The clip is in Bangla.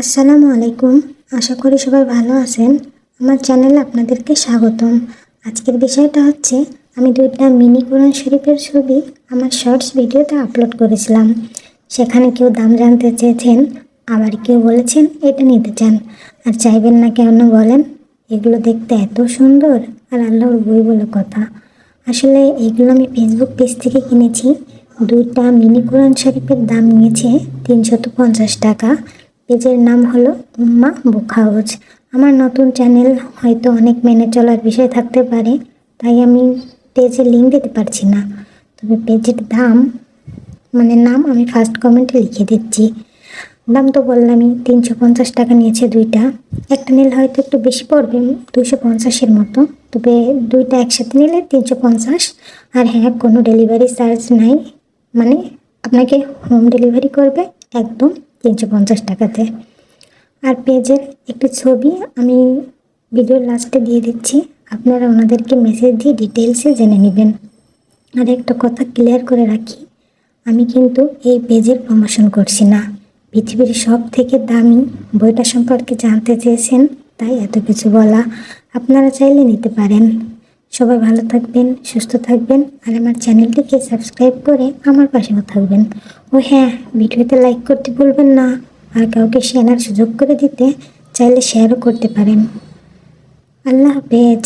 আসসালামু আলাইকুম। আশা করি সবাই ভালো আছেন। আমার চ্যানেলে আপনাদেরকে স্বাগতম। আজকের বিষয়টা হচ্ছে আমি 2টা মিনি কোরআন শরীফের ছবি আমার শর্টস ভিডিওতে আপলোড করেছিলাম। সেখানে কেউ দাম জানতে চেয়েছেন, আবার কেউ বলেছেন এটা নিতে চান। আর চাইবেন না কেন বলেন? এগুলো দেখতে এত সুন্দর আর আল্লাহর বই বলে কথা। আসলে এগুলো আমি ফেসবুক পেজ থেকে কিনেছি। 2টা মিনি কোরআন শরীফের দাম নিয়েছে 350 টাকা। পেজের নাম হলো উম্মা বুক হাউস। আমার নতুন চ্যানেল, হয়তো অনেক মেনে চলার বিষয় থাকতে পারে, তাই আমি পেজের লিঙ্ক দিতে পারছি না। তবে পেজের দাম নাম আমি ফার্স্ট কমেন্টে লিখে দিচ্ছি। দাম তো বললামই, 350 টাকা নিয়েছে 2টা। একটা নিলে হয়তো একটু বেশি পড়বে, 250-এর মতো। তবে 2টা একসাথে নিলে 350। আর হ্যাঁ, কোনো ডেলিভারি চার্জ নাই, মানে আপনাকে হোম ডেলিভারি করবে একদম 350 টাকাতে। আর পেজের একটি ছবি আমি ভিডিওর লাস্টে দিয়ে দিচ্ছি, আপনারা ওনাদেরকে মেসেজ দিয়ে ডিটেলসে জেনে নেবেন। আর একটা কথা ক্লিয়ার করে রাখি, আমি কিন্তু এই পেজের প্রমোশন করছি না। পৃথিবীর সব থেকে দামি বইটা সম্পর্কে জানতে চেয়েছেন, তাই এত কিছু বলা। আপনারা চাইলে নিতে পারেন। সবাই ভালো থাকবেন, সুস্থ থাকবেন, আর আমার চ্যানেলটিকে সাবস্ক্রাইব করে আমার পাশেও থাকবেন। ও হ্যাঁ, ভিডিওতে লাইক করতে ভুলবেন না। আর কাউকে শেয়ার সুযোগ করে দিতে চাইলে শেয়ারও করতে পারেন। আল্লাহ হাফেজ।